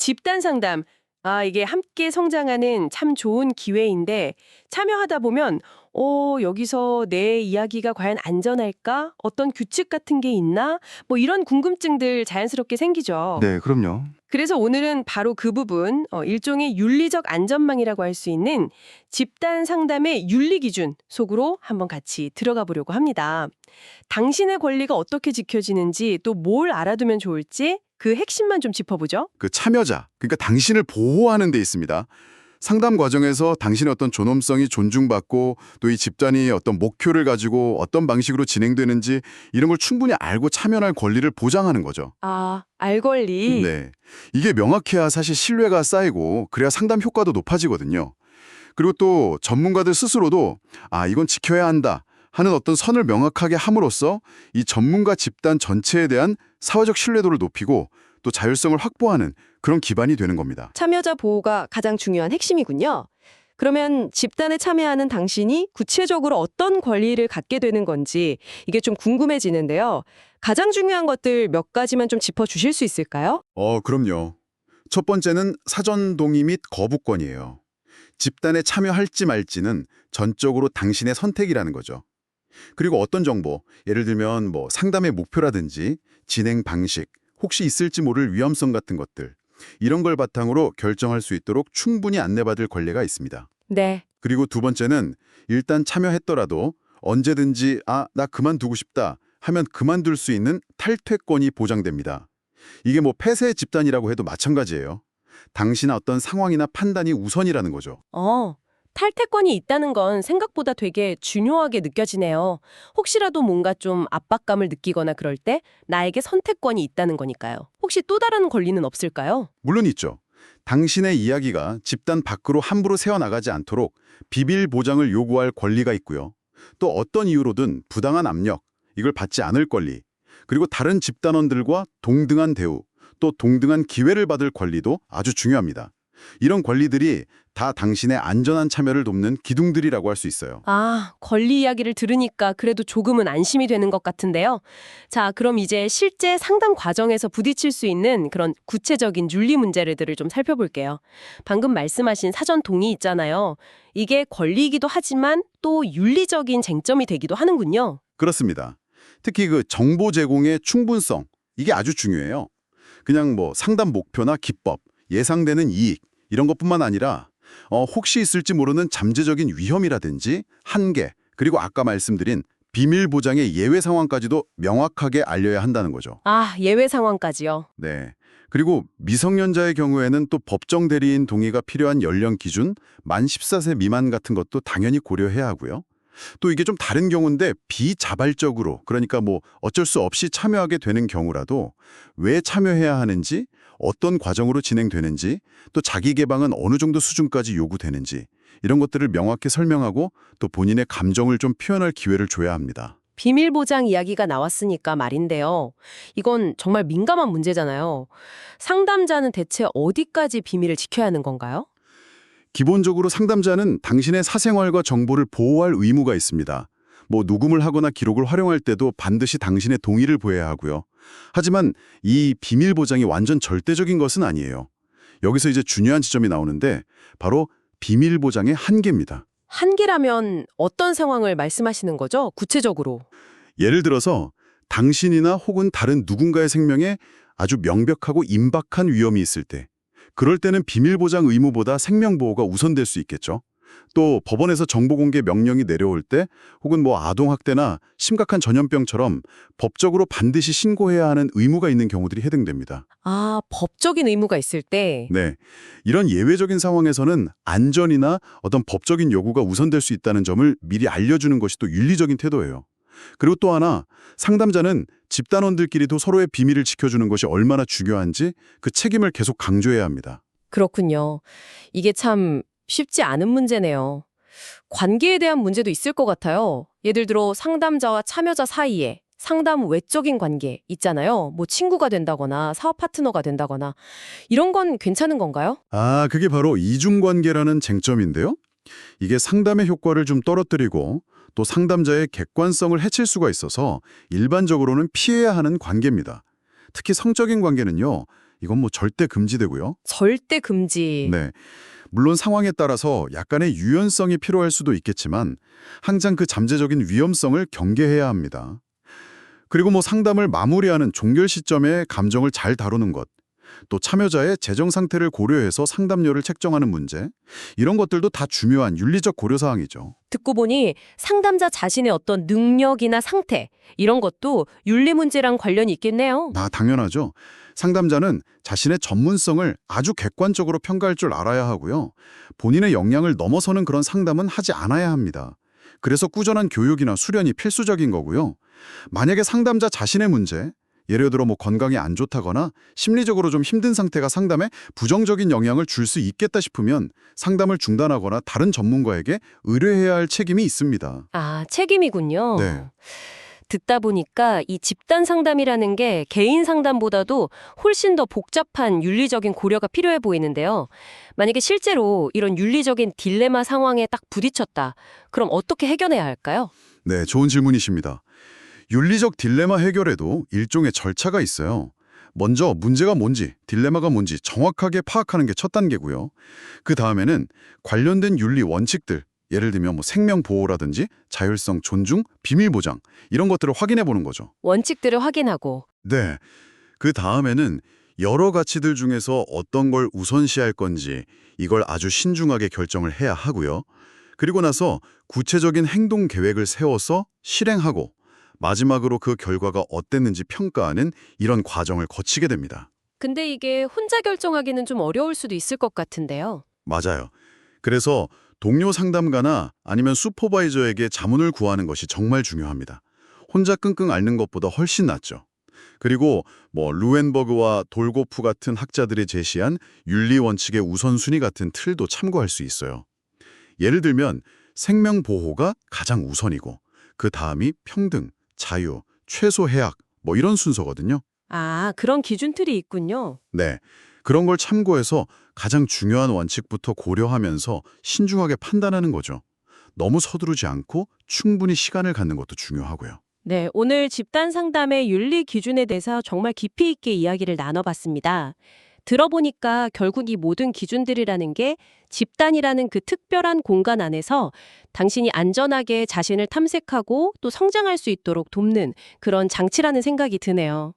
집단 상담. 이게 함께 성장하는 참 좋은 기회인데 참여하다 보면 여기서 내 이야기가 과연 안전할까? 어떤 규칙 같은 게 있나? 뭐 이런 궁금증들 자연스럽게 생기죠. 네, 그럼요. 그래서 오늘은 바로 그 부분, 일종의 윤리적 안전망이라고 할 수 있는 집단 상담의 윤리 기준 속으로 한번 같이 들어가 보려고 합니다. 당신의 권리가 어떻게 지켜지는지 또 뭘 알아두면 좋을지 그 핵심만 좀 짚어보죠. 그 참여자, 그러니까 당신을 보호하는 데 있습니다. 상담 과정에서 당신의 어떤 존엄성이 존중받고 또 이 집단이 어떤 목표를 가지고 어떤 방식으로 진행되는지 이런 걸 충분히 알고 참여할 권리를 보장하는 거죠. 알 권리. 네. 이게 명확해야 사실 신뢰가 쌓이고 그래야 상담 효과도 높아지거든요. 그리고 또 전문가들 스스로도 이건 지켜야 한다 하는 어떤 선을 명확하게 함으로써 이 전문가 집단 전체에 대한 사회적 신뢰도를 높이고 또 자율성을 확보하는 그런 기반이 되는 겁니다. 참여자 보호가 가장 중요한 핵심이군요. 그러면 집단에 참여하는 당신이 구체적으로 어떤 권리를 갖게 되는 건지 이게 좀 궁금해지는데요. 가장 중요한 것들 몇 가지만 좀 짚어주실 수 있을까요? 그럼요. 첫 번째는 사전 동의 및 거부권이에요. 집단에 참여할지 말지는 전적으로 당신의 선택이라는 거죠. 그리고 어떤 정보, 예를 들면 상담의 목표라든지 진행 방식, 혹시 있을지 모를 위험성 같은 것들, 이런 걸 바탕으로 결정할 수 있도록 충분히 안내받을 권리가 있습니다. 네. 그리고 두 번째는 일단 참여했더라도 언제든지 나 그만두고 싶다 하면 그만둘 수 있는 탈퇴권이 보장됩니다. 이게 폐쇄 집단이라고 해도 마찬가지예요. 당신의 어떤 상황이나 판단이 우선이라는 거죠. 탈퇴권이 있다는 건 생각보다 되게 중요하게 느껴지네요. 혹시라도 뭔가 좀 압박감을 느끼거나 그럴 때 나에게 선택권이 있다는 거니까요. 혹시 또 다른 권리는 없을까요? 물론 있죠. 당신의 이야기가 집단 밖으로 함부로 새어나가지 않도록 비밀 보장을 요구할 권리가 있고요. 또 어떤 이유로든 부당한 압력, 이걸 받지 않을 권리, 그리고 다른 집단원들과 동등한 대우, 또 동등한 기회를 받을 권리도 아주 중요합니다. 이런 권리들이 다 당신의 안전한 참여를 돕는 기둥들이라고 할 수 있어요. 권리 이야기를 들으니까 그래도 조금은 안심이 되는 것 같은데요. 자, 그럼 이제 실제 상담 과정에서 부딪힐 수 있는 그런 구체적인 윤리 문제들을 좀 살펴볼게요. 방금 말씀하신 사전 동의 있잖아요. 이게 권리이기도 하지만 또 윤리적인 쟁점이 되기도 하는군요. 그렇습니다. 특히 그 정보 제공의 충분성, 이게 아주 중요해요. 그냥 상담 목표나 기법, 예상되는 이익, 이런 것뿐만 아니라 혹시 있을지 모르는 잠재적인 위험이라든지 한계, 그리고 아까 말씀드린 비밀 보장의 예외 상황까지도 명확하게 알려야 한다는 거죠. 예외 상황까지요. 네. 그리고 미성년자의 경우에는 또 법정 대리인 동의가 필요한 연령 기준, 만 14세 미만 같은 것도 당연히 고려해야 하고요. 또 이게 좀 다른 경우인데 비자발적으로, 그러니까 어쩔 수 없이 참여하게 되는 경우라도 왜 참여해야 하는지, 어떤 과정으로 진행되는지, 또 자기 개방은 어느 정도 수준까지 요구되는지 이런 것들을 명확히 설명하고 또 본인의 감정을 좀 표현할 기회를 줘야 합니다. 비밀 보장 이야기가 나왔으니까 말인데요. 이건 정말 민감한 문제잖아요. 상담자는 대체 어디까지 비밀을 지켜야 하는 건가요? 기본적으로 상담자는 당신의 사생활과 정보를 보호할 의무가 있습니다. 녹음을 하거나 기록을 활용할 때도 반드시 당신의 동의를 보여야 하고요. 하지만 이 비밀 보장이 완전 절대적인 것은 아니에요. 여기서 이제 중요한 지점이 나오는데 바로 비밀 보장의 한계입니다. 한계라면 어떤 상황을 말씀하시는 거죠? 구체적으로. 예를 들어서 당신이나 혹은 다른 누군가의 생명에 아주 명백하고 임박한 위험이 있을 때, 그럴 때는 비밀 보장 의무보다 생명 보호가 우선될 수 있겠죠. 또 법원에서 정보 공개 명령이 내려올 때 혹은 아동학대나 심각한 전염병처럼 법적으로 반드시 신고해야 하는 의무가 있는 경우들이 해당됩니다. 법적인 의무가 있을 때. 네, 이런 예외적인 상황에서는 안전이나 어떤 법적인 요구가 우선될 수 있다는 점을 미리 알려주는 것이 또 윤리적인 태도예요. 그리고 또 하나, 상담자는 집단원들끼리도 서로의 비밀을 지켜주는 것이 얼마나 중요한지 그 책임을 계속 강조해야 합니다. 그렇군요. 이게 참 쉽지 않은 문제네요. 관계에 대한 문제도 있을 것 같아요. 예를 들어 상담자와 참여자 사이에 상담 외적인 관계 있잖아요. 친구가 된다거나 사업 파트너가 된다거나 이런 건 괜찮은 건가요? 그게 바로 이중관계라는 쟁점인데요. 이게 상담의 효과를 좀 떨어뜨리고 또 상담자의 객관성을 해칠 수가 있어서 일반적으로는 피해야 하는 관계입니다. 특히 성적인 관계는요, 이건 뭐 절대 금지되고요. 절대 금지. 네. 물론 상황에 따라서 약간의 유연성이 필요할 수도 있겠지만 항상 그 잠재적인 위험성을 경계해야 합니다. 그리고 뭐 상담을 마무리하는 종결 시점에 감정을 잘 다루는 것, 또 참여자의 재정 상태를 고려해서 상담료를 책정하는 문제, 이런 것들도 다 중요한 윤리적 고려사항이죠. 듣고 보니 상담자 자신의 어떤 능력이나 상태 이런 것도 윤리 문제랑 관련이 있겠네요. 당연하죠. 상담자는 자신의 전문성을 아주 객관적으로 평가할 줄 알아야 하고요. 본인의 역량을 넘어서는 그런 상담은 하지 않아야 합니다. 그래서 꾸준한 교육이나 수련이 필수적인 거고요. 만약에 상담자 자신의 문제, 예를 들어 뭐 건강이 안 좋다거나 심리적으로 좀 힘든 상태가 상담에 부정적인 영향을 줄 수 있겠다 싶으면 상담을 중단하거나 다른 전문가에게 의뢰해야 할 책임이 있습니다. 아, 책임이군요. 네. 듣다 보니까 이 집단 상담이라는 게 개인 상담보다도 훨씬 더 복잡한 윤리적인 고려가 필요해 보이는데요. 만약에 실제로 이런 윤리적인 딜레마 상황에 딱 부딪혔다. 그럼 어떻게 해결해야 할까요? 네, 좋은 질문이십니다. 윤리적 딜레마 해결에도 일종의 절차가 있어요. 먼저 문제가 뭔지, 딜레마가 뭔지 정확하게 파악하는 게 첫 단계고요. 그 다음에는 관련된 윤리 원칙들, 예를 들면 뭐 생명 보호라든지 자율성 존중, 비밀 보장 이런 것들을 확인해 보는 거죠. 원칙들을 확인하고. 네. 그 다음에는 여러 가치들 중에서 어떤 걸 우선시할 건지 이걸 아주 신중하게 결정을 해야 하고요. 그리고 나서 구체적인 행동 계획을 세워서 실행하고 마지막으로 그 결과가 어땠는지 평가하는 이런 과정을 거치게 됩니다. 근데 이게 혼자 결정하기는 좀 어려울 수도 있을 것 같은데요. 맞아요. 그래서 동료 상담가나 아니면 슈퍼바이저에게 자문을 구하는 것이 정말 중요합니다. 혼자 끙끙 앓는 것보다 훨씬 낫죠. 그리고 뭐 루엔버그와 돌고프 같은 학자들이 제시한 윤리 원칙의 우선순위 같은 틀도 참고할 수 있어요. 예를 들면 생명 보호가 가장 우선이고 그 다음이 평등, 자유, 최소 해악 뭐 이런 순서거든요. 아, 그런 기준틀이 있군요. 네. 그런 걸 참고해서 가장 중요한 원칙부터 고려하면서 신중하게 판단하는 거죠. 너무 서두르지 않고 충분히 시간을 갖는 것도 중요하고요. 네, 오늘 집단 상담의 윤리 기준에 대해서 정말 깊이 있게 이야기를 나눠봤습니다. 들어보니까 결국 이 모든 기준들이라는 게 집단이라는 그 특별한 공간 안에서 당신이 안전하게 자신을 탐색하고 또 성장할 수 있도록 돕는 그런 장치라는 생각이 드네요.